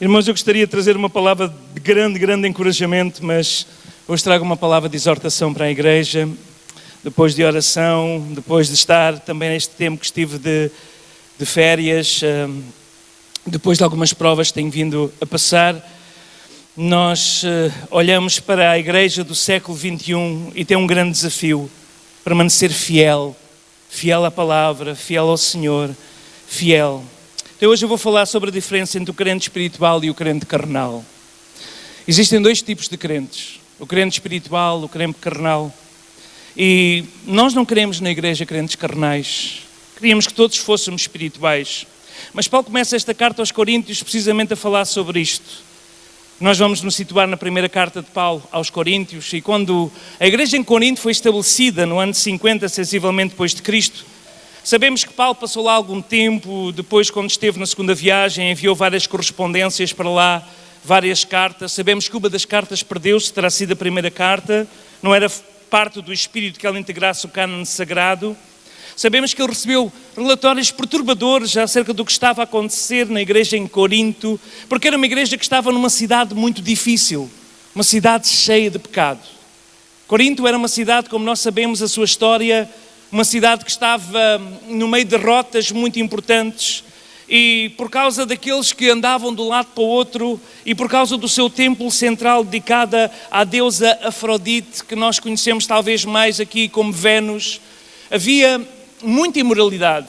Irmãos, eu gostaria de trazer uma palavra de grande encorajamento, mas hoje trago uma palavra de exortação para a igreja, depois de oração, depois de estar também neste tempo que estive de férias, depois de algumas provas que tenho vindo a passar. Nós olhamos para a igreja do século XXI e tem um grande desafio: permanecer fiel à palavra, fiel ao Senhor, fiel. Então hoje eu vou falar sobre a diferença entre o crente espiritual e o crente carnal. Existem dois tipos de crentes: o crente espiritual, o crente carnal. E nós não queremos na igreja crentes carnais, queríamos que todos fôssemos espirituais. Mas Paulo começa esta carta aos Coríntios precisamente a falar sobre isto. Nós vamos nos situar na primeira carta de Paulo aos Coríntios, e quando a igreja em Corinto foi estabelecida no ano 50, sensivelmente depois de Cristo, sabemos que Paulo passou lá algum tempo, depois quando esteve na segunda viagem enviou várias correspondências para lá, várias cartas. Sabemos que uma das cartas perdeu-se, terá sido a primeira carta, não era parte do espírito que ela integrasse o cânone sagrado. Sabemos que ele recebeu relatórios perturbadores acerca do que estava a acontecer na igreja em Corinto, porque era uma igreja que estava numa cidade muito difícil, uma cidade cheia de pecado. Corinto era uma cidade, como nós sabemos a sua história, uma cidade que estava no meio de rotas muito importantes, e por causa daqueles que andavam de um lado para o outro, e por causa do seu templo central dedicado à deusa Afrodite, que nós conhecemos talvez mais aqui como Vênus, havia muita imoralidade.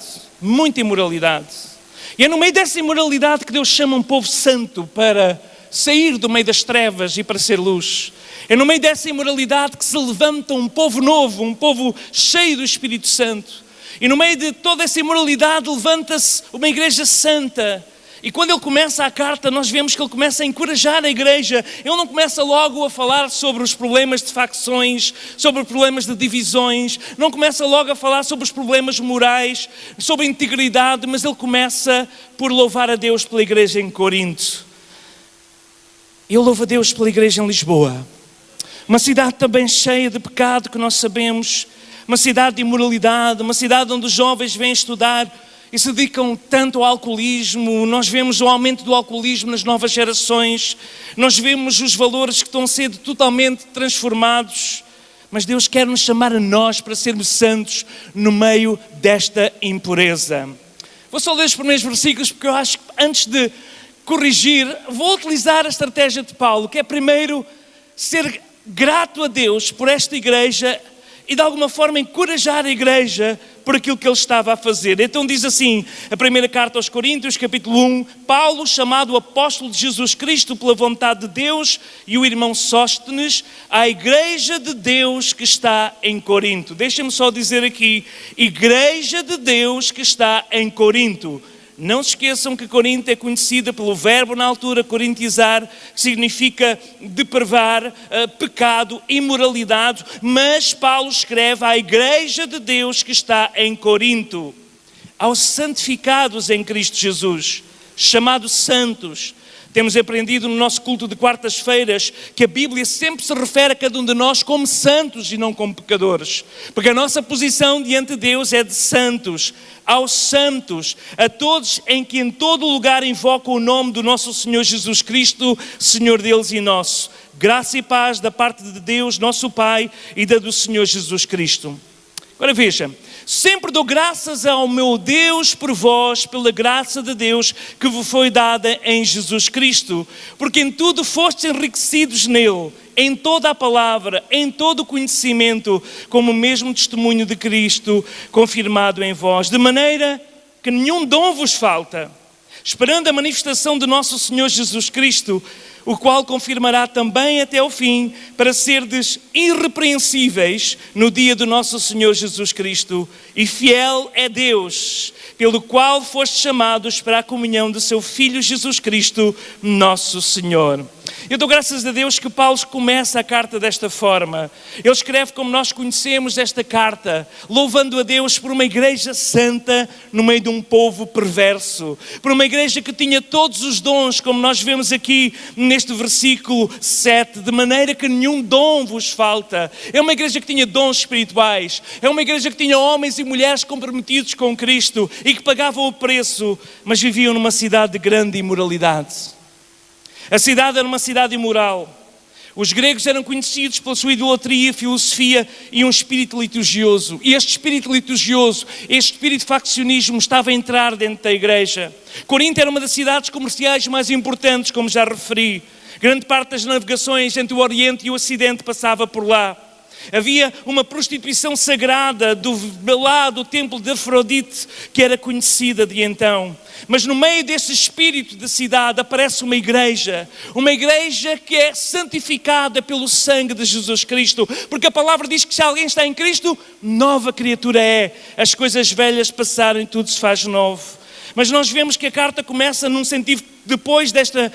E é no meio dessa imoralidade que Deus chama um povo santo para sair do meio das trevas e para ser luz. É no meio dessa imoralidade que se levanta um povo novo, um povo cheio do Espírito Santo. E no meio de toda essa imoralidade levanta-se uma igreja santa. E quando ele começa a carta, nós vemos que ele começa a encorajar a igreja. Ele não começa logo a falar sobre os problemas de facções, sobre os problemas de divisões, não começa logo a falar sobre os problemas morais, sobre a integridade, mas ele começa por louvar a Deus pela igreja em Corinto. Ele louva a Deus pela igreja em Lisboa, uma cidade também cheia de pecado, que nós sabemos, uma cidade de imoralidade, uma cidade onde os jovens vêm estudar e se dedicam tanto ao alcoolismo. Nós vemos o aumento do alcoolismo nas novas gerações, nós vemos os valores que estão a ser totalmente transformados, mas Deus quer nos chamar a nós para sermos santos no meio desta impureza. Vou só ler os primeiros versículos, porque eu acho que antes de corrigir, vou utilizar a estratégia de Paulo, que é primeiro ser grato a Deus por esta igreja e de alguma forma encorajar a igreja por aquilo que ele estava a fazer. Então diz assim, a primeira carta aos Coríntios, capítulo 1, Paulo, chamado apóstolo de Jesus Cristo pela vontade de Deus, e o irmão Sóstenes, à igreja de Deus que está em Corinto. Deixa-me só dizer aqui, igreja de Deus que está em Corinto. Não se esqueçam que Corinto é conhecida pelo verbo na altura, corintizar, que significa depravar, pecado, imoralidade, mas Paulo escreve à igreja de Deus que está em Corinto, aos santificados em Cristo Jesus, chamados santos. Temos aprendido no nosso culto de quartas-feiras que a Bíblia sempre se refere a cada um de nós como santos e não como pecadores. Porque a nossa posição diante de Deus é de santos. Aos santos, a todos em que em todo lugar invocam o nome do nosso Senhor Jesus Cristo, Senhor deles e nosso. Graça e paz da parte de Deus, nosso Pai, e da do Senhor Jesus Cristo. Agora veja, sempre dou graças ao meu Deus por vós, pela graça de Deus que vos foi dada em Jesus Cristo, porque em tudo fostes enriquecidos nele, em toda a palavra, em todo o conhecimento, como o mesmo testemunho de Cristo confirmado em vós, de maneira que nenhum dom vos falta, esperando a manifestação de nosso Senhor Jesus Cristo, o qual confirmará também até o fim, para serdes irrepreensíveis no dia do nosso Senhor Jesus Cristo. E fiel é Deus, pelo qual fostes chamados para a comunhão do seu Filho Jesus Cristo, nosso Senhor. Eu dou graças a Deus que Paulo começa a carta desta forma. Ele escreve como nós conhecemos esta carta, louvando a Deus por uma igreja santa no meio de um povo perverso, por uma igreja que tinha todos os dons, como nós vemos aqui neste versículo 7, de maneira que nenhum dom vos falta. É uma igreja que tinha dons espirituais, é uma igreja que tinha homens e mulheres comprometidos com Cristo e que pagavam o preço, mas viviam numa cidade de grande imoralidade. A cidade era uma cidade imoral. Os gregos eram conhecidos pela sua idolatria, filosofia e um espírito liturgioso. E este espírito liturgioso, este espírito de faccionismo estava a entrar dentro da igreja. Corinto era uma das cidades comerciais mais importantes, como já referi. Grande parte das navegações entre o Oriente e o Ocidente passava por lá. Havia uma prostituição sagrada do templo de Afrodite, que era conhecida de então. Mas no meio desse espírito de cidade aparece uma igreja que é santificada pelo sangue de Jesus Cristo, porque a palavra diz que se alguém está em Cristo, nova criatura é. As coisas velhas passaram e tudo se faz novo. Mas nós vemos que a carta começa num sentido, depois desta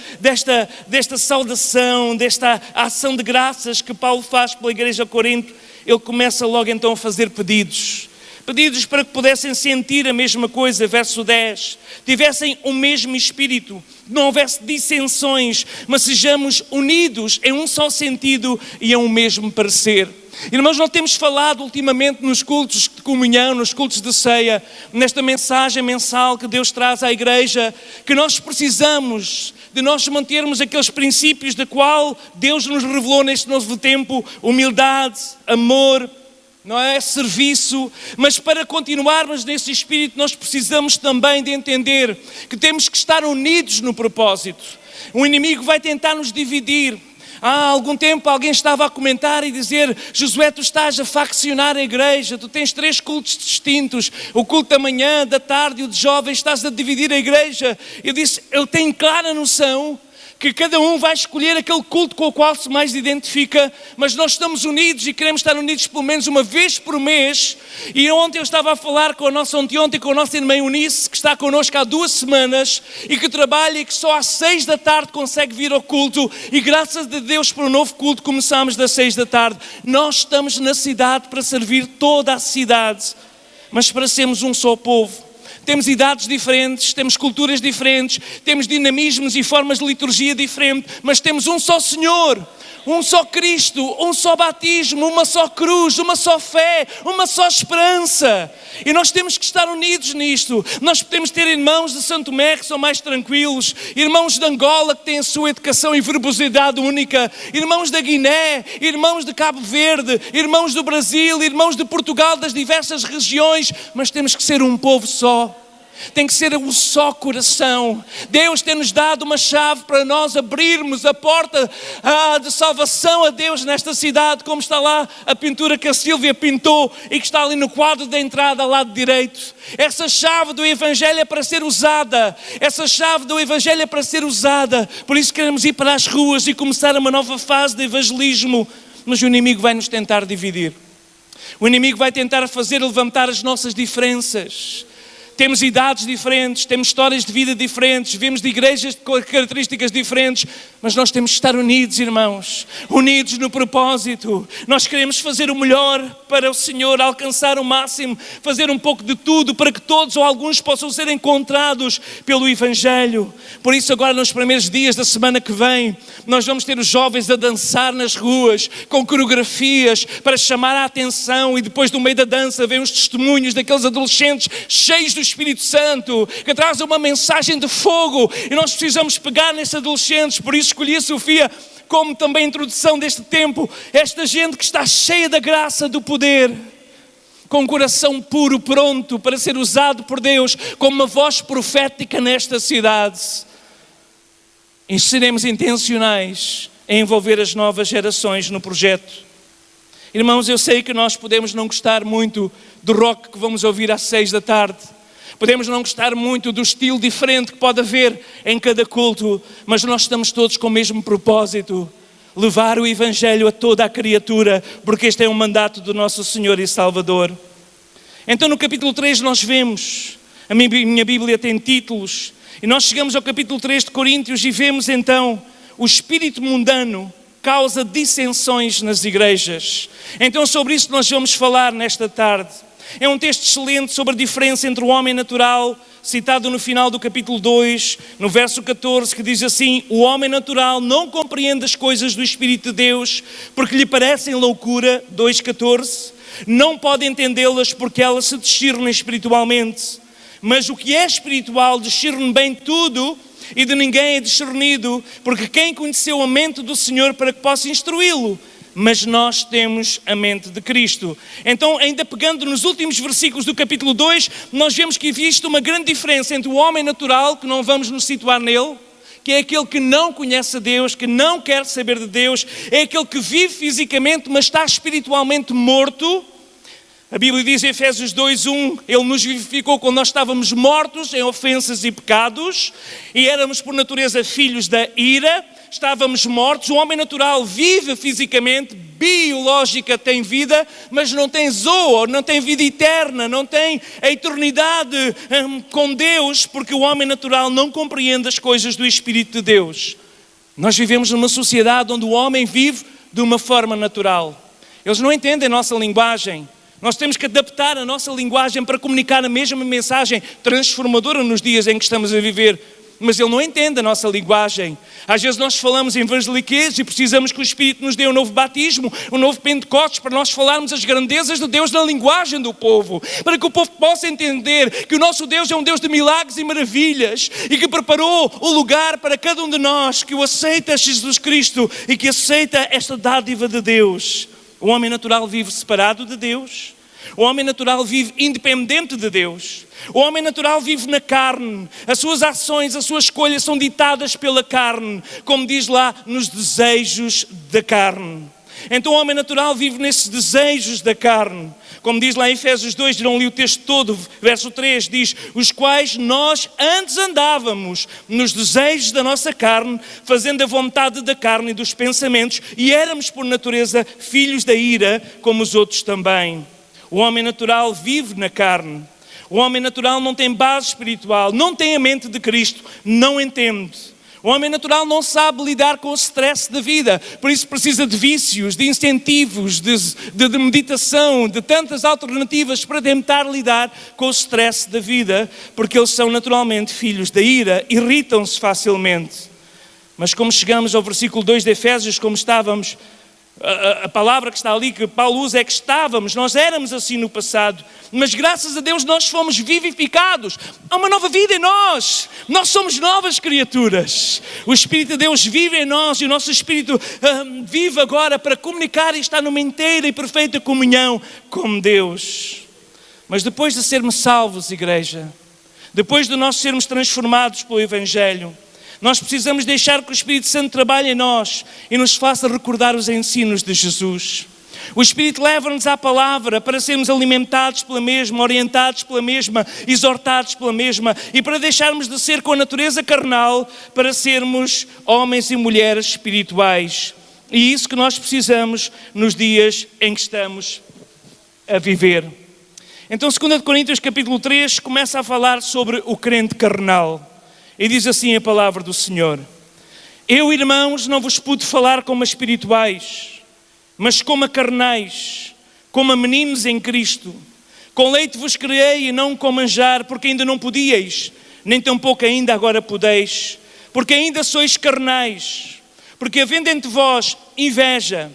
saudação, desta ação de graças que Paulo faz pela igreja de Corinto, ele começa logo então a fazer pedidos. Pedidos para que pudessem sentir a mesma coisa, verso 10. Tivessem o mesmo espírito, não houvesse dissensões, mas sejamos unidos em um só sentido e em um mesmo parecer. Irmãos, nós temos falado ultimamente nos cultos de comunhão, nos cultos de ceia, nesta mensagem mensal que Deus traz à igreja, que nós precisamos de nós mantermos aqueles princípios de qual Deus nos revelou neste novo tempo: humildade, amor, não é? Serviço. Mas para continuarmos nesse espírito, nós precisamos também de entender que temos que estar unidos no propósito. O inimigo vai tentar nos dividir. Há algum tempo alguém estava a comentar e dizer: Josué, tu estás a faccionar a igreja, tu tens 3 cultos distintos, o culto da manhã, da tarde e o de jovens, estás a dividir a igreja. Eu disse: eu tenho clara noção que cada um vai escolher aquele culto com o qual se mais identifica, mas nós estamos unidos e queremos estar unidos pelo menos uma vez por mês. E ontem eu estava a falar com a nossa irmã Eunice, que está connosco há 2 semanas e que trabalha e que só às 6 da tarde consegue vir ao culto, e graças a Deus por um novo culto começamos das 6 da tarde. Nós estamos na cidade para servir toda a cidade, mas para sermos um só povo. Temos idades diferentes, temos culturas diferentes, temos dinamismos e formas de liturgia diferentes, mas temos um só Senhor, um só Cristo, um só batismo, uma só cruz, uma só fé, uma só esperança. E nós temos que estar unidos nisto. Nós podemos ter irmãos de Santo Tomé que são mais tranquilos, irmãos de Angola que têm a sua educação e verbosidade única, irmãos da Guiné, irmãos de Cabo Verde, irmãos do Brasil, irmãos de Portugal, das diversas regiões, mas temos que ser um povo só. Tem que ser um só coração. Deus tem-nos dado uma chave para nós abrirmos a porta de salvação a Deus nesta cidade, como está lá a pintura que a Sílvia pintou e que está ali no quadro da entrada ao lado direito. Essa chave do Evangelho é para ser usada. Essa chave do Evangelho é para ser usada. Por isso queremos ir para as ruas e começar uma nova fase de evangelismo. Mas o inimigo vai nos tentar dividir. O inimigo vai tentar fazer levantar as nossas diferenças. Temos idades diferentes, temos histórias de vida diferentes, vemos de igrejas com características diferentes, mas nós temos que estar unidos, irmãos, unidos no propósito. Nós queremos fazer o melhor para o Senhor, alcançar o máximo, fazer um pouco de tudo para que todos ou alguns possam ser encontrados pelo Evangelho. Por isso agora nos primeiros dias da semana que vem, nós vamos ter os jovens a dançar nas ruas, com coreografias para chamar a atenção, e depois do meio da dança vem os testemunhos daqueles adolescentes cheios do Espírito Santo, que traz uma mensagem de fogo, e nós precisamos pegar nesses adolescentes. Por isso escolhi a Sofia como também introdução deste tempo, esta gente que está cheia da graça, do poder, com um coração puro, pronto para ser usado por Deus como uma voz profética nesta cidade. E seremos intencionais em envolver as novas gerações no projeto. Irmãos, eu sei que nós podemos não gostar muito do rock que vamos ouvir às 6 da tarde. Podemos não gostar muito do estilo diferente que pode haver em cada culto, mas nós estamos todos com o mesmo propósito: levar o Evangelho a toda a criatura, porque este é um mandato do nosso Senhor e Salvador. Então no capítulo 3 nós vemos, a minha Bíblia tem títulos, e nós chegamos ao capítulo 3 de Coríntios e vemos então: o espírito mundano causa dissensões nas igrejas. Então sobre isso nós vamos falar nesta tarde. É um texto excelente sobre a diferença entre o homem natural, citado no final do capítulo 2, no verso 14, que diz assim: o homem natural não compreende as coisas do Espírito de Deus, porque lhe parecem loucura, 2,14, não pode entendê-las porque elas se discernem espiritualmente. Mas o que é espiritual discerne bem tudo, e de ninguém é discernido, porque quem conheceu a mente do Senhor para que possa instruí-lo? Mas nós temos a mente de Cristo. Então, ainda pegando nos últimos versículos do capítulo 2, nós vemos que existe uma grande diferença entre o homem natural, que não vamos nos situar nele, que é aquele que não conhece a Deus, que não quer saber de Deus, é aquele que vive fisicamente, mas está espiritualmente morto. A Bíblia diz em Efésios 2:1, Ele nos vivificou quando nós estávamos mortos em ofensas e pecados, e éramos por natureza filhos da ira, estávamos mortos. O homem natural vive fisicamente, biológica, tem vida, mas não tem zoa, não tem vida eterna, não tem a eternidade com Deus, porque o homem natural não compreende as coisas do Espírito de Deus. Nós vivemos numa sociedade onde o homem vive de uma forma natural. Eles não entendem a nossa linguagem. Nós temos que adaptar a nossa linguagem para comunicar a mesma mensagem transformadora nos dias em que estamos a viver. Mas ele não entende a nossa linguagem. Às vezes nós falamos em evangeliquez e precisamos que o Espírito nos dê um novo batismo, um novo Pentecostes, para nós falarmos as grandezas de Deus na linguagem do povo, para que o povo possa entender que o nosso Deus é um Deus de milagres e maravilhas e que preparou o lugar para cada um de nós que o aceita Jesus Cristo e que aceita esta dádiva de Deus. O homem natural vive separado de Deus. O homem natural vive independente de Deus. O homem natural vive na carne. As suas ações, as suas escolhas são ditadas pela carne, como diz lá, nos desejos da carne. Então o homem natural vive nesses desejos da carne. Como diz lá em Efésios 2, não li o texto todo, verso 3, diz: os quais nós antes andávamos nos desejos da nossa carne, fazendo a vontade da carne e dos pensamentos, e éramos por natureza filhos da ira, como os outros também. O homem natural vive na carne. O homem natural não tem base espiritual, não tem a mente de Cristo, não entende. O homem natural não sabe lidar com o stress da vida, por isso precisa de vícios, de incentivos, de meditação, de tantas alternativas para tentar lidar com o stress da vida, porque eles são naturalmente filhos da ira, irritam-se facilmente. Mas como chegamos ao versículo 2 de Efésios, como estávamos, a palavra que está ali, que Paulo usa, é que estávamos, nós éramos assim no passado, mas graças a Deus nós fomos vivificados, há uma nova vida em nós somos novas criaturas, o Espírito de Deus vive em nós e o nosso Espírito vive agora para comunicar e está numa inteira e perfeita comunhão com Deus. Mas depois de sermos salvos, igreja, depois de nós sermos transformados pelo Evangelho, nós precisamos deixar que o Espírito Santo trabalhe em nós e nos faça recordar os ensinos de Jesus. O Espírito leva-nos à palavra para sermos alimentados pela mesma, orientados pela mesma, exortados pela mesma, e para deixarmos de ser com a natureza carnal para sermos homens e mulheres espirituais. E é isso que nós precisamos nos dias em que estamos a viver. Então 2 Coríntios capítulo 3 começa a falar sobre o crente carnal. E diz assim a palavra do Senhor: eu, irmãos, não vos pude falar como a espirituais, mas como a carnais, como a meninos em Cristo. Com leite vos criei e não com manjar, porque ainda não podíeis, nem tampouco ainda agora podeis, porque ainda sois carnais. Porque havendo entre vós inveja,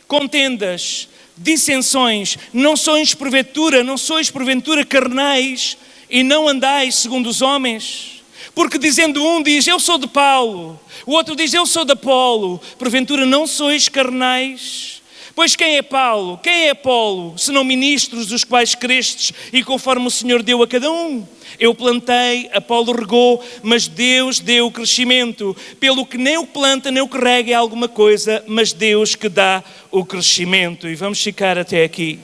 contendas, dissensões, não sois porventura carnais e não andais segundo os homens? Porque dizendo um diz, eu sou de Paulo, o outro diz, eu sou de Apolo, porventura não sois carnais? Pois quem é Paulo? Quem é Apolo? Senão ministros dos quais crestes e conforme o Senhor deu a cada um. Eu plantei, Apolo regou, mas Deus deu o crescimento. Pelo que nem o planta nem o que rega é alguma coisa, mas Deus que dá o crescimento. E vamos ficar até aqui.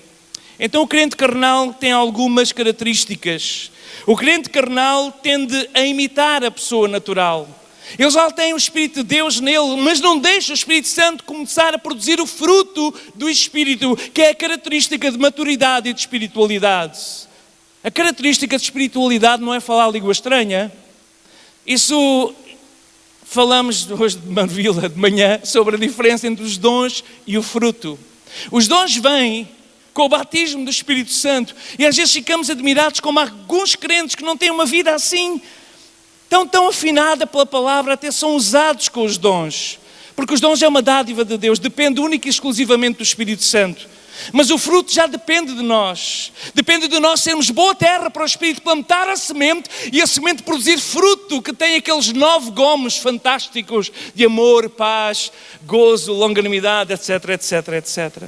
Então o crente carnal tem algumas características. O crente carnal tende a imitar a pessoa natural. Ele já tem o Espírito de Deus nele, mas não deixa o Espírito Santo começar a produzir o fruto do Espírito, que é a característica de maturidade e de espiritualidade. A característica de espiritualidade não é falar a língua estranha. Isso falamos hoje de Marvila, de manhã, sobre a diferença entre os dons e o fruto. Os dons vêm com o batismo do Espírito Santo. E às vezes ficamos admirados como alguns crentes que não têm uma vida assim, tão afinada pela palavra, até são usados com os dons. Porque os dons é uma dádiva de Deus, depende única e exclusivamente do Espírito Santo. Mas o fruto já depende de nós. Depende de nós sermos boa terra para o Espírito plantar a semente e a semente produzir fruto que tem aqueles 9 gomos fantásticos de amor, paz, gozo, longanimidade, etc, etc, etc.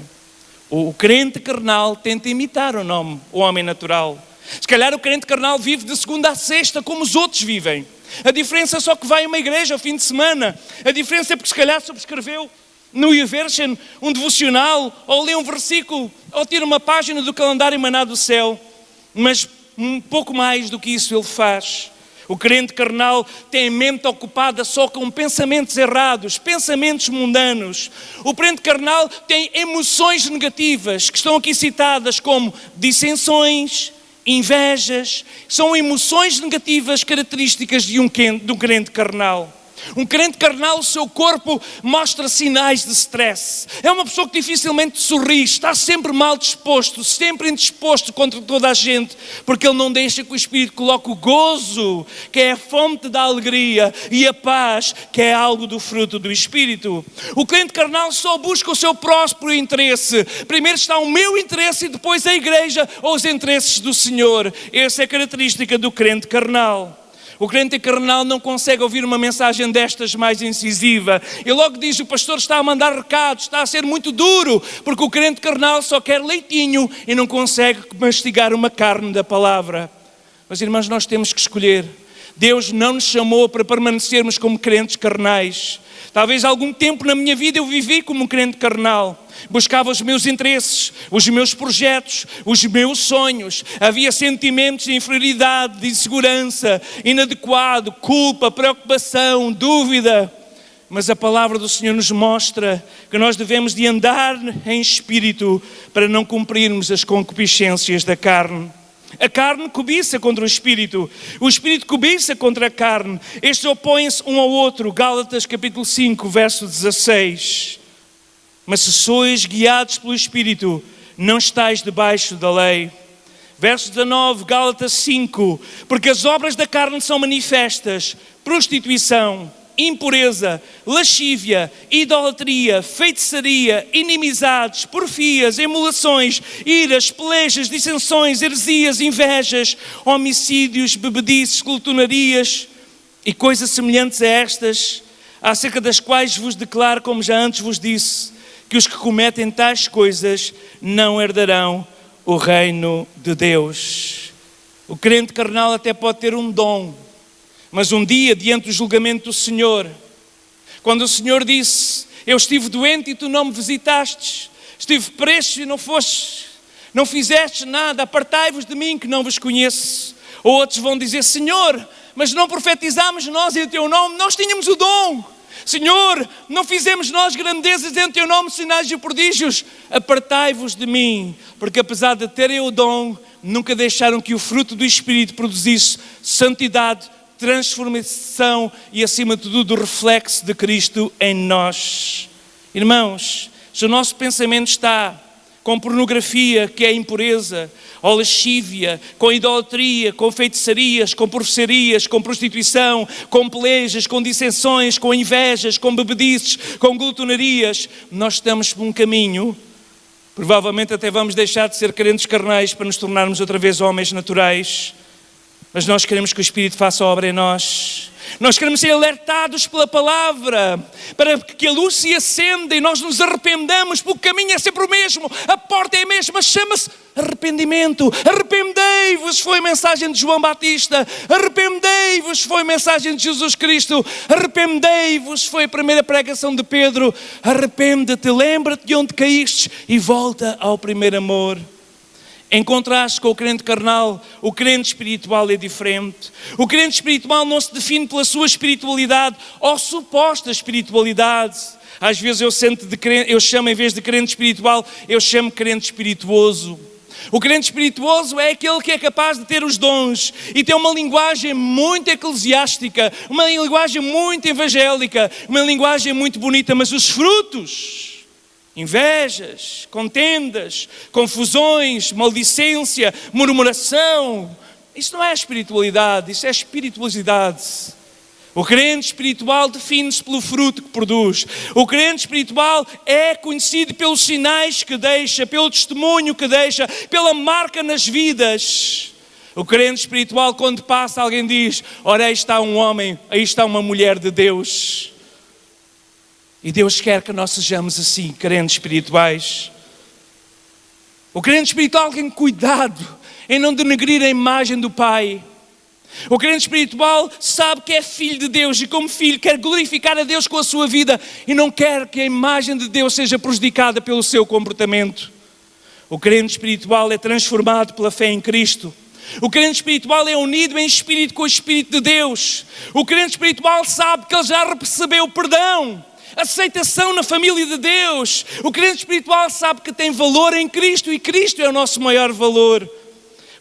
O crente carnal tenta imitar o homem natural. Se calhar o crente carnal vive de segunda a sexta como os outros vivem. A diferença é só que vai a uma igreja ao fim de semana. A diferença é porque se calhar subscreveu no YouVersion um devocional, ou lê um versículo, ou tira uma página do calendário maná do céu. Mas um pouco mais do que isso ele faz. O crente carnal tem a mente ocupada só com pensamentos errados, pensamentos mundanos. O crente carnal tem emoções negativas, que estão aqui citadas como dissensões, invejas. São emoções negativas características de um crente carnal. Um crente carnal, o seu corpo mostra sinais de stress. É uma pessoa que dificilmente sorri, está sempre mal disposto, sempre indisposto contra toda a gente, porque ele não deixa que o Espírito coloque o gozo, que é a fonte da alegria, e a paz, que é algo do fruto do Espírito. O crente carnal só busca o seu próprio interesse. Primeiro está o meu interesse e depois a igreja ou os interesses do Senhor. Essa é a característica do crente carnal. O crente carnal não consegue ouvir uma mensagem destas mais incisiva. E logo diz, o pastor está a mandar recados, está a ser muito duro, porque o crente carnal só quer leitinho e não consegue mastigar uma carne da palavra. Mas irmãos, nós temos que escolher. Deus não nos chamou para permanecermos como crentes carnais. Talvez algum tempo na minha vida eu vivi como um crente carnal. Buscava os meus interesses, os meus projetos, os meus sonhos. Havia sentimentos de inferioridade, de insegurança, inadequado, culpa, preocupação, dúvida. Mas a palavra do Senhor nos mostra que nós devemos de andar em espírito para não cumprirmos as concupiscências da carne. A carne cobiça contra o Espírito cobiça contra a carne. Estes opõem-se um ao outro. Gálatas capítulo 5, verso 16. Mas se sois guiados pelo Espírito, não estáis debaixo da lei. Verso 19, Gálatas 5. Porque as obras da carne são manifestas: prostituição, impureza, lascívia, idolatria, feitiçaria, inimizades, porfias, emulações, iras, pelejas, dissensões, heresias, invejas, homicídios, bebedices, glutonarias e coisas semelhantes a estas, acerca das quais vos declaro, como já antes vos disse, que os que cometem tais coisas não herdarão o reino de Deus. O crente carnal até pode ter um dom, mas um dia, diante do julgamento do Senhor, quando o Senhor disse, eu estive doente e tu não me visitaste, estive preso e não foste, não fizeste nada, apartai-vos de mim que não vos conheço. Ou outros vão dizer, Senhor, mas não profetizámos nós em teu nome, nós tínhamos o dom. Senhor, não fizemos nós grandezas em teu nome, sinais e prodígios. Apartai-vos de mim, porque apesar de terem o dom, nunca deixaram que o fruto do Espírito produzisse santidade, transformação e, acima de tudo, o reflexo de Cristo em nós. Irmãos, se o nosso pensamento está com pornografia, que é impureza, ou lascívia, com idolatria, com feitiçarias, com profeciarias, com prostituição, com pelejas, com dissensões, com invejas, com bebedices, com glutonarias, nós estamos por um caminho. Provavelmente até vamos deixar de ser crentes carnais para nos tornarmos outra vez homens naturais. Mas nós queremos que o Espírito faça obra em nós. Nós queremos ser alertados pela palavra, para que a luz se acenda e nós nos arrependamos, porque o caminho é sempre o mesmo, a porta é a mesma, chama-se arrependimento. Arrependei-vos, foi a mensagem de João Batista. Arrependei-vos, foi a mensagem de Jesus Cristo. Arrependei-vos, foi a primeira pregação de Pedro. Arrepende-te, lembra-te de onde caíste e volta ao primeiro amor. Em contraste com o crente carnal, o crente espiritual é diferente. O crente espiritual não se define pela sua espiritualidade ou suposta espiritualidade. Às vezes eu chamo, em vez de crente espiritual, eu chamo crente espirituoso. O crente espirituoso é aquele que é capaz de ter os dons e ter uma linguagem muito eclesiástica, uma linguagem muito evangélica, uma linguagem muito bonita, mas os frutos... invejas, contendas, confusões, maldicência, murmuração. Isso não é espiritualidade, isso é espirituosidade. O crente espiritual define-se pelo fruto que produz. O crente espiritual é conhecido pelos sinais que deixa, pelo testemunho que deixa, pela marca nas vidas. O crente espiritual, quando passa, alguém diz: ora, aí está um homem, aí está uma mulher de Deus. E Deus quer que nós sejamos assim, crentes espirituais. O crente espiritual tem cuidado em não denegrir a imagem do Pai. O crente espiritual sabe que é filho de Deus e como filho quer glorificar a Deus com a sua vida e não quer que a imagem de Deus seja prejudicada pelo seu comportamento. O crente espiritual é transformado pela fé em Cristo. O crente espiritual é unido em espírito com o Espírito de Deus. O crente espiritual sabe que ele já recebeu perdão, aceitação na família de Deus. O crente espiritual sabe que tem valor em Cristo e Cristo é o nosso maior valor.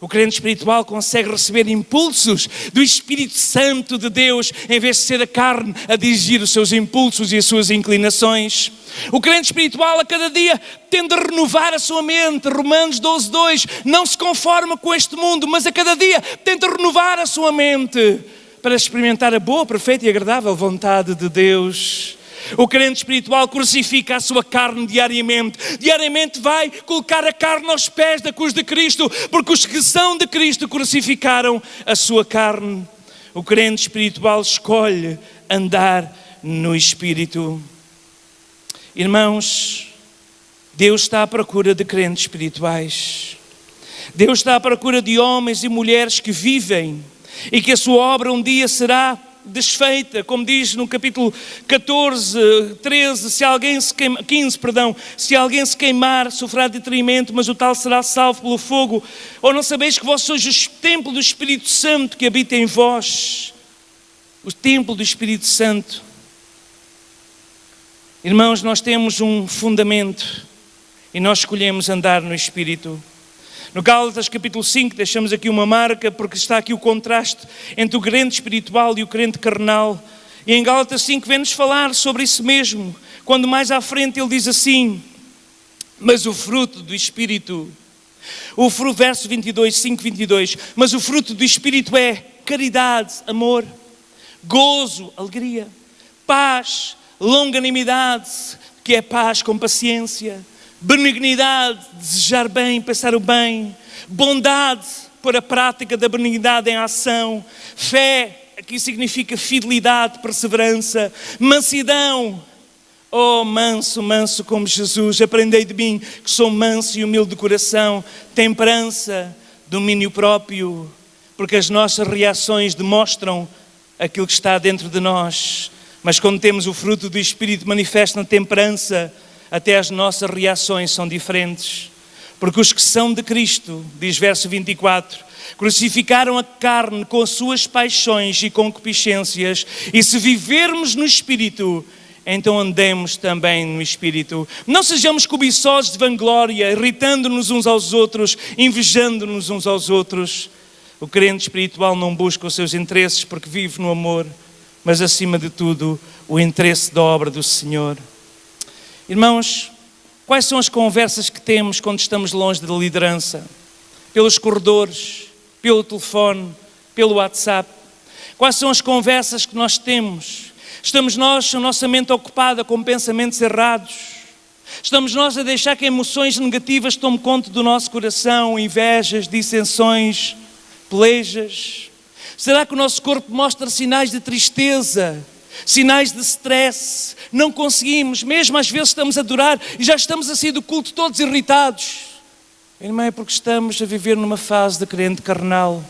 O crente espiritual consegue receber impulsos do Espírito Santo de Deus, em vez de ser a carne a dirigir os seus impulsos e as suas inclinações. O crente espiritual a cada dia tende a renovar a sua mente. Romanos 12:2, não se conforma com este mundo, mas a cada dia tenta renovar a sua mente para experimentar a boa, perfeita e agradável vontade de Deus. O crente espiritual crucifica a sua carne diariamente. Diariamente vai colocar a carne aos pés da cruz de Cristo, porque os que são de Cristo crucificaram a sua carne. O crente espiritual escolhe andar no Espírito. Irmãos, Deus está à procura de crentes espirituais. Deus está à procura de homens e mulheres que vivem e que a sua obra um dia será desfeita, como diz no capítulo 14, 13, se alguém se queimar, 15, perdão, se alguém se queimar, sofrerá detrimento, mas o tal será salvo pelo fogo. Ou não sabeis que vós sois o templo do Espírito Santo que habita em vós? O templo do Espírito Santo. Irmãos, nós temos um fundamento e nós escolhemos andar no Espírito. No Gálatas capítulo 5, deixamos aqui uma marca, porque está aqui o contraste entre o crente espiritual e o crente carnal. E em Gálatas 5 vem-nos falar sobre isso mesmo, quando mais à frente ele diz assim: mas o fruto do Espírito, verso 22, 5:22, mas o fruto do Espírito é caridade, amor, gozo, alegria, paz, longanimidade, que é paz com paciência, benignidade, desejar bem, pensar o bem, bondade, pôr a prática da benignidade em ação, fé, aqui significa fidelidade, perseverança, mansidão, oh manso, manso como Jesus, aprendei de mim que sou manso e humilde de coração, temperança, domínio próprio, porque as nossas reações demonstram aquilo que está dentro de nós, mas quando temos o fruto do Espírito manifesto na temperança, até as nossas reações são diferentes. Porque os que são de Cristo, diz verso 24, crucificaram a carne com as suas paixões e concupiscências, e se vivermos no Espírito, então andemos também no Espírito. Não sejamos cobiçosos de vanglória, irritando-nos uns aos outros, invejando-nos uns aos outros. O crente espiritual não busca os seus interesses porque vive no amor, mas acima de tudo, o interesse da obra do Senhor. Irmãos, quais são as conversas que temos quando estamos longe da liderança? Pelos corredores, pelo telefone, pelo WhatsApp. Quais são as conversas que nós temos? Estamos nós, a nossa mente ocupada com pensamentos errados? Estamos nós a deixar que emoções negativas tomem conta do nosso coração, invejas, dissensões, pelejas? Será que o nosso corpo mostra sinais de tristeza, sinais de stress? Não conseguimos, mesmo às vezes estamos a adorar e já estamos a sair do culto todos irritados. Irmão, é porque estamos a viver numa fase de crente carnal.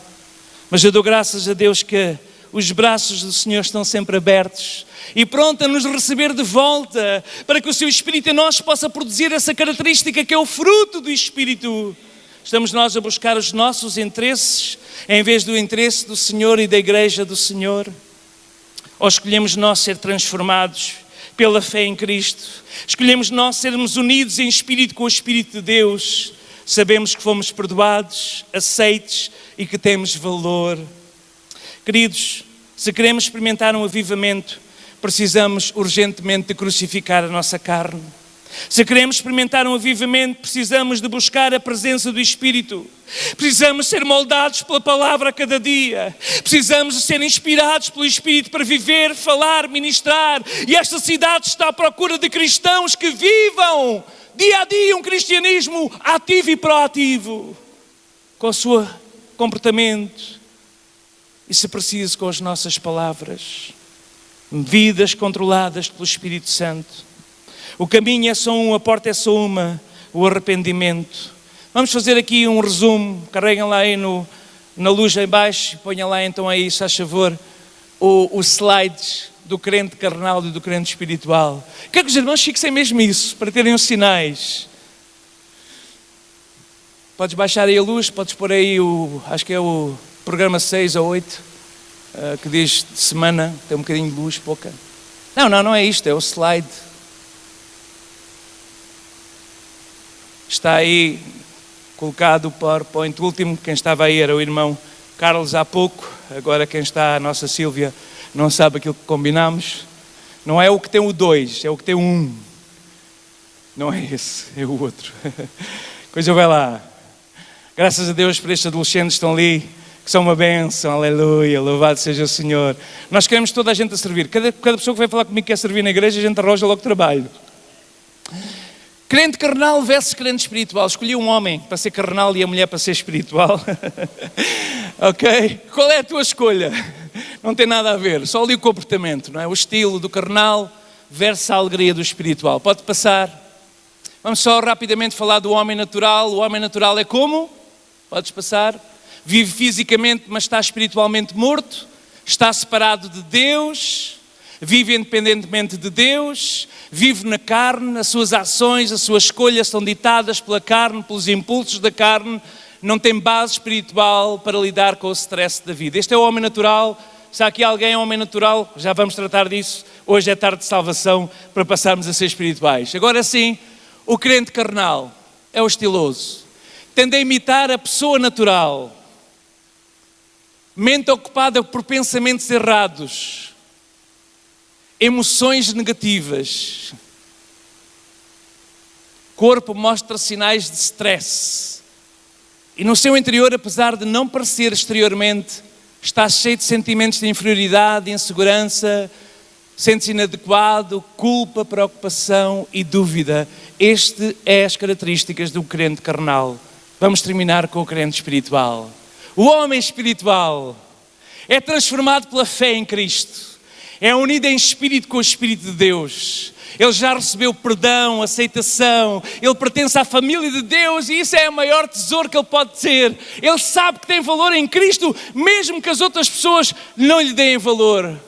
Mas eu dou graças a Deus que os braços do Senhor estão sempre abertos e pronto a nos receber de volta, para que o seu Espírito em nós possa produzir essa característica que é o fruto do Espírito. Estamos nós a buscar os nossos interesses em vez do interesse do Senhor e da igreja do Senhor? Ou escolhemos nós ser transformados pela fé em Cristo? Escolhemos nós sermos unidos em espírito com o Espírito de Deus? Sabemos que fomos perdoados, aceites e que temos valor. Queridos, se queremos experimentar um avivamento, precisamos urgentemente de crucificar a nossa carne. Se queremos experimentar um avivamento, precisamos de buscar a presença do Espírito. Precisamos ser moldados pela palavra a cada dia. Precisamos de ser inspirados pelo Espírito para viver, falar, ministrar. E esta cidade está à procura de cristãos que vivam dia a dia um cristianismo ativo e proativo, com o seu comportamento e, se preciso, com as nossas palavras. Vidas controladas pelo Espírito Santo. O caminho é só um, a porta é só uma, o arrependimento. Vamos fazer aqui um resumo. Carreguem lá aí na luz em baixo, ponham lá então aí, se faz favor, os slides do crente carnal e do crente espiritual. Quero que os irmãos fixem mesmo isso, para terem os sinais. Podes baixar aí a luz, podes pôr aí acho que é o programa 6 ou 8, que diz de semana, tem um bocadinho de luz, pouca. Não é isto, é o slide. Está aí colocado o PowerPoint. O último, quem estava aí era o irmão Carlos há pouco. Agora quem está, a nossa Sílvia, não sabe aquilo que combinámos. Não é o que tem o 2, é o que tem o 1. Não é esse, é o outro. Coisa vai lá. Graças a Deus por estes adolescentes que estão ali, que são uma bênção, aleluia, louvado seja o Senhor. Nós queremos toda a gente a servir. Cada pessoa que vai falar comigo que quer servir na igreja, a gente arroja logo trabalho. Crente carnal versus crente espiritual. Escolhi um homem para ser carnal e a mulher para ser espiritual. Ok? Qual é a tua escolha? Não tem nada a ver, só ali o comportamento, não é? O estilo do carnal versus a alegria do espiritual. Pode passar. Vamos só rapidamente falar do homem natural. O homem natural é como? Podes passar. Vive fisicamente, mas está espiritualmente morto. Está separado de Deus. Vive independentemente de Deus, vive na carne, as suas ações, as suas escolhas são ditadas pela carne, pelos impulsos da carne, não tem base espiritual para lidar com o stress da vida. Este é o homem natural. Se há aqui alguém homem natural, já vamos tratar disso. Hoje é tarde de salvação para passarmos a ser espirituais. Agora sim, o crente carnal é o estiloso. Tende a imitar a pessoa natural. Mente ocupada por pensamentos errados. Emoções negativas. Corpo mostra sinais de stress. E no seu interior, apesar de não parecer exteriormente, está cheio de sentimentos de inferioridade, de insegurança, sente-se inadequado, culpa, preocupação e dúvida. Este é as características do crente carnal. Vamos terminar com o crente espiritual. O homem espiritual é transformado pela fé em Cristo. É unido em espírito com o Espírito de Deus. Ele já recebeu perdão, aceitação. Ele pertence à família de Deus e isso é o maior tesouro que ele pode ter. Ele sabe que tem valor em Cristo, mesmo que as outras pessoas não lhe deem valor.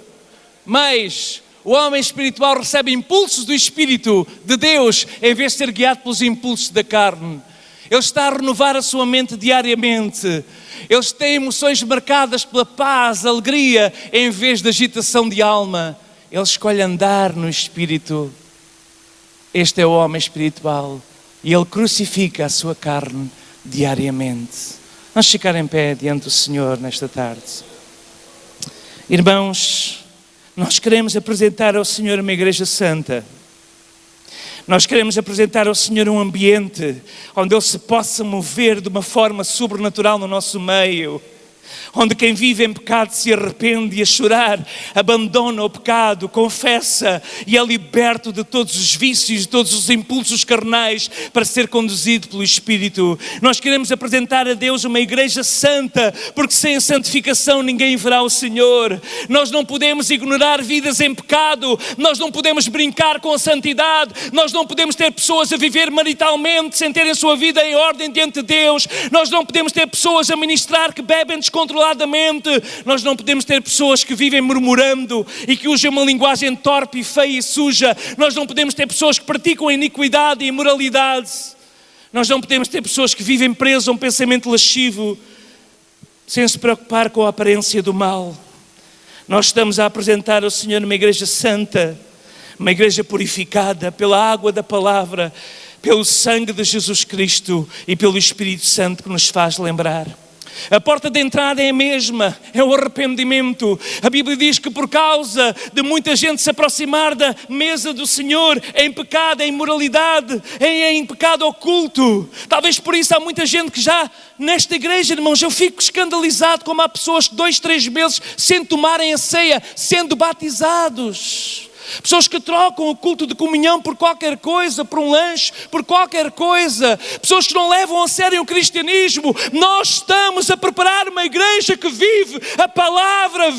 Mas o homem espiritual recebe impulsos do Espírito de Deus em vez de ser guiado pelos impulsos da carne. Ele está a renovar a sua mente diariamente. Eles têm emoções marcadas pela paz, alegria, em vez de agitação de alma. Ele escolhe andar no Espírito. Este é o homem espiritual. E ele crucifica a sua carne diariamente. Vamos ficar em pé diante do Senhor nesta tarde. Irmãos, nós queremos apresentar ao Senhor uma igreja santa. Nós queremos apresentar ao Senhor um ambiente onde Ele se possa mover de uma forma sobrenatural no nosso meio. Onde quem vive em pecado se arrepende e a chorar, abandona o pecado, confessa e é liberto de todos os vícios, de todos os impulsos carnais para ser conduzido pelo Espírito. Nós queremos apresentar a Deus uma igreja santa, porque sem a santificação ninguém verá o Senhor. Nós não podemos ignorar vidas em pecado, nós não podemos brincar com a santidade, nós não podemos ter pessoas a viver maritalmente sem terem a sua vida em ordem diante de Deus, nós não podemos ter pessoas a ministrar que bebem descontroladamente, nós não podemos ter pessoas que vivem murmurando e que usam uma linguagem torpe, feia e suja, nós não podemos ter pessoas que praticam iniquidade e imoralidade, nós não podemos ter pessoas que vivem presas a um pensamento lascivo sem se preocupar com a aparência do mal. Nós estamos a apresentar ao Senhor uma igreja santa, uma igreja purificada pela água da palavra, pelo sangue de Jesus Cristo e pelo Espírito Santo que nos faz lembrar. A porta de entrada é a mesma, é o arrependimento. A Bíblia diz que por causa de muita gente se aproximar da mesa do Senhor em pecado, em imoralidade, em pecado oculto. Talvez por isso há muita gente que já nesta igreja, irmãos, eu fico escandalizado como há pessoas que 2-3 meses sem tomarem a ceia, sendo batizados. Pessoas que trocam o culto de comunhão por qualquer coisa, por um lanche, por qualquer coisa. Pessoas que não levam a sério o cristianismo. Nós estamos a preparar uma igreja que vive a palavra,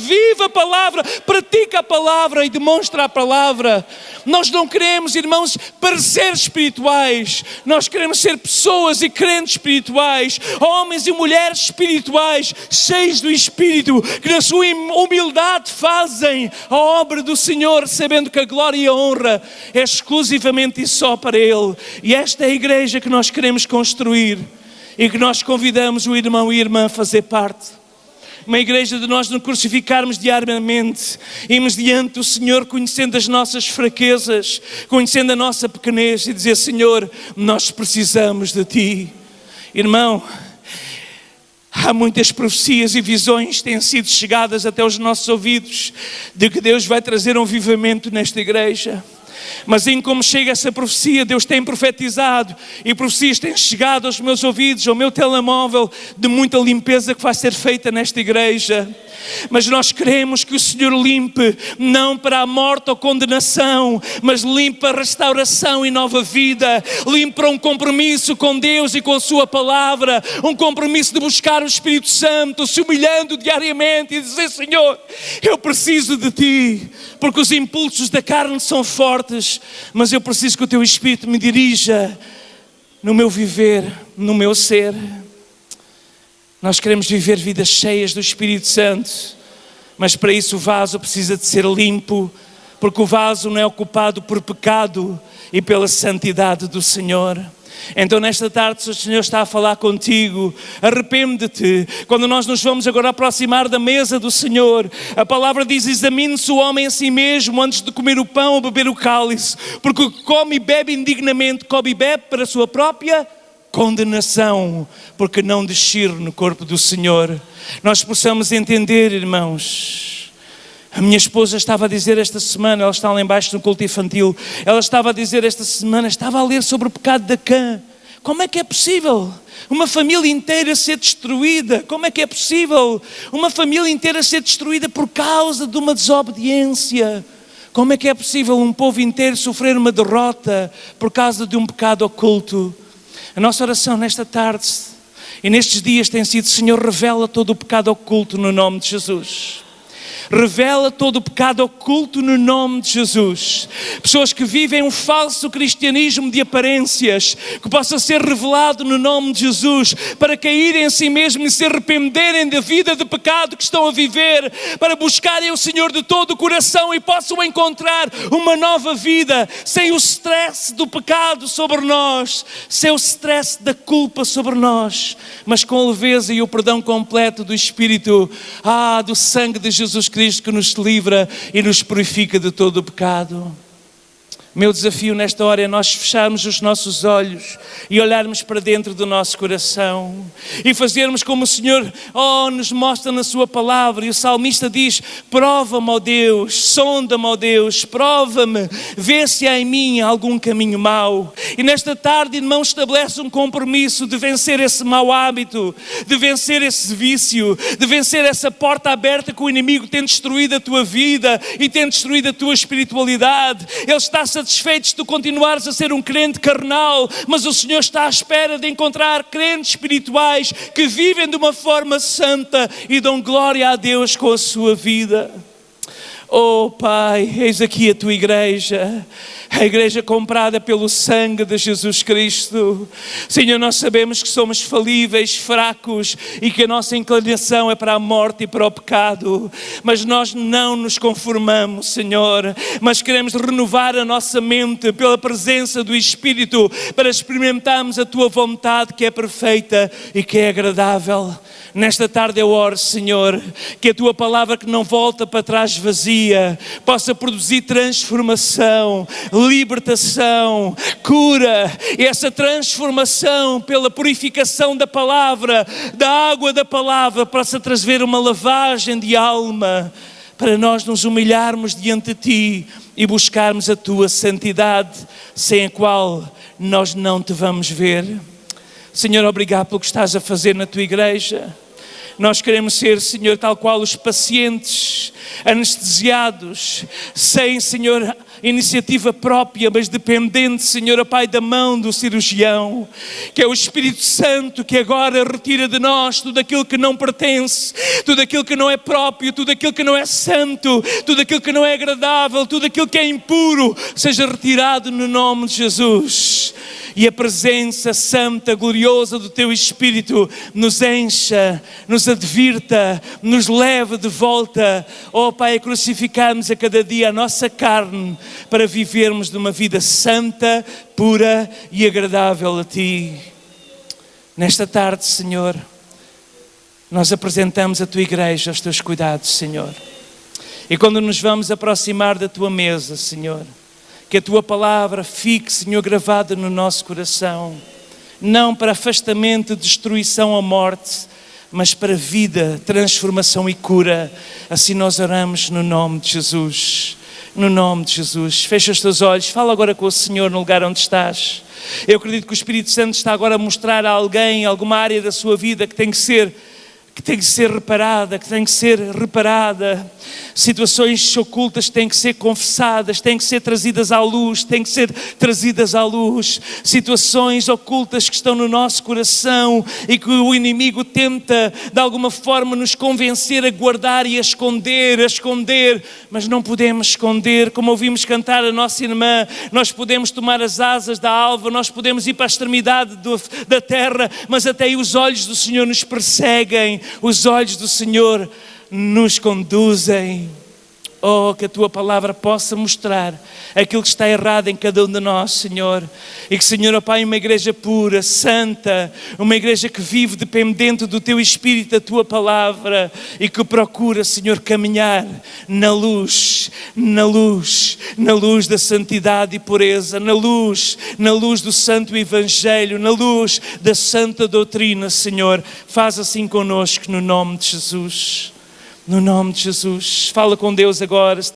pratica a palavra e demonstra a palavra. Nós não queremos, irmãos, parecer espirituais. Nós queremos ser pessoas e crentes espirituais, homens e mulheres espirituais, cheios do Espírito, que na sua humildade fazem a obra do Senhor, sabendo que a glória e a honra é exclusivamente e só para Ele. E esta é a igreja que nós queremos construir e que nós convidamos o irmão e a irmã a fazer parte. Uma igreja de nós nos crucificarmos diariamente, irmos diante do Senhor conhecendo as nossas fraquezas, conhecendo a nossa pequenez e dizer: Senhor, nós precisamos de Ti. Irmão, há muitas profecias e visões que têm sido chegadas até os nossos ouvidos de que Deus vai trazer um avivamento nesta igreja. Mas em como chega essa profecia, Deus tem profetizado e profecias têm chegado aos meus ouvidos, ao meu telemóvel, de muita limpeza que vai ser feita nesta igreja. Mas nós queremos que o Senhor limpe, não para a morte ou condenação, mas limpe para restauração e nova vida, limpe para um compromisso com Deus e com a sua palavra, um compromisso de buscar o Espírito Santo, se humilhando diariamente e dizer: Senhor, eu preciso de Ti, porque os impulsos da carne são fortes, mas eu preciso que o Teu Espírito me dirija no meu viver, no meu ser. Nós queremos viver vidas cheias do Espírito Santo, mas para isso o vaso precisa de ser limpo, porque o vaso não é ocupado por pecado e pela santidade do Senhor. Então nesta tarde, se o Senhor está a falar contigo, arrepende-te. Quando nós nos vamos agora aproximar da mesa do Senhor, a palavra diz: examine-se o homem a si mesmo antes de comer o pão ou beber o cálice, porque o que come e bebe indignamente, come e bebe para a sua própria condenação, porque não discerne no corpo do Senhor. Nós possamos entender, irmãos. A minha esposa estava a dizer esta semana, ela está lá embaixo no culto infantil, ela estava a dizer esta semana, estava a ler sobre o pecado de Cã. Como é que é possível uma família inteira ser destruída? Como é que é possível uma família inteira ser destruída por causa de uma desobediência? Como é que é possível um povo inteiro sofrer uma derrota por causa de um pecado oculto? A nossa oração nesta tarde e nestes dias tem sido: Senhor, revela todo o pecado oculto no nome de Jesus. Revela todo o pecado oculto no nome de Jesus. Pessoas que vivem um falso cristianismo de aparências, que possa ser revelado no nome de Jesus, para caírem em si mesmos e se arrependerem da vida de pecado que estão a viver, para buscarem o Senhor de todo o coração e possam encontrar uma nova vida, sem o stress do pecado sobre nós, sem o stress da culpa sobre nós, mas com a leveza e o perdão completo do Espírito, do sangue de Jesus Cristo, que nos livra e nos purifica de todo o pecado. Meu desafio nesta hora é nós fecharmos os nossos olhos e olharmos para dentro do nosso coração e fazermos como o Senhor nos mostra na sua palavra. E o salmista diz: prova-me, ó Deus, sonda-me, ó Deus, prova-me, vê se há em mim algum caminho mau. E nesta tarde, irmão, estabelece um compromisso de vencer esse mau hábito, de vencer esse vício, de vencer essa porta aberta que o inimigo tem destruído a tua vida e tem destruído a tua espiritualidade. Ele está satisfeito se tu continuares a ser um crente carnal, mas o Senhor está à espera de encontrar crentes espirituais que vivem de uma forma santa e dão glória a Deus com a sua vida. Oh Pai, eis aqui a tua igreja, a igreja comprada pelo sangue de Jesus Cristo. Senhor, nós sabemos que somos falíveis, fracos e que a nossa inclinação é para a morte e para o pecado, mas nós não nos conformamos, Senhor, mas queremos renovar a nossa mente pela presença do Espírito para experimentarmos a tua vontade, que é perfeita e que é agradável. Nesta tarde eu oro, Senhor, que a Tua palavra que não volta para trás vazia, possa produzir transformação, libertação, cura. E essa transformação pela purificação da palavra, da água da palavra, possa trazer uma lavagem de alma, para nós nos humilharmos diante de Ti e buscarmos a Tua santidade, sem a qual nós não Te vamos ver. Senhor, obrigado pelo que estás a fazer na Tua igreja. Nós queremos ser, Senhor, tal qual os pacientes, anestesiados, sem, Senhor, iniciativa própria, mas dependente, Senhor, ó Pai, da mão do cirurgião, que é o Espírito Santo, que agora retira de nós tudo aquilo que não pertence, tudo aquilo que não é próprio, tudo aquilo que não é santo, tudo aquilo que não é agradável, tudo aquilo que é impuro, seja retirado no nome de Jesus. E a presença santa, gloriosa do Teu Espírito nos encha, nos advirta, nos leve de volta, ó Pai, a crucificarmos a cada dia a nossa carne para vivermos de uma vida santa, pura e agradável a Ti. Nesta tarde, Senhor, nós apresentamos a Tua igreja aos Teus cuidados, Senhor. E quando nos vamos aproximar da Tua mesa, Senhor, que a Tua palavra fique, Senhor, gravada no nosso coração, não para afastamento, destruição ou morte, mas para vida, transformação e cura. Assim nós oramos no nome de Jesus. No nome de Jesus. Fecha os teus olhos, fala agora com o Senhor no lugar onde estás. Eu acredito que o Espírito Santo está agora a mostrar a alguém, alguma área da sua vida que tem que ser reparada, que tem que ser reparada. Situações ocultas têm que ser confessadas, têm que ser trazidas à luz, têm que ser trazidas à luz. Situações ocultas que estão no nosso coração e que o inimigo tenta de alguma forma nos convencer a guardar e a esconder, mas não podemos esconder. Como ouvimos cantar a nossa irmã, nós podemos tomar as asas da alva, nós podemos ir para a extremidade da terra, mas até aí os olhos do Senhor nos perseguem. Os olhos do Senhor nos conduzem. Oh, que a Tua palavra possa mostrar aquilo que está errado em cada um de nós, Senhor. E que, Senhor, ó Pai, uma igreja pura, santa, uma igreja que vive dependente do Teu Espírito, da Tua palavra, e que procura, Senhor, caminhar na luz da santidade e pureza, na luz do Santo Evangelho, na luz da santa doutrina, Senhor. Faz assim conosco no nome de Jesus. No nome de Jesus. Fala com Deus agora.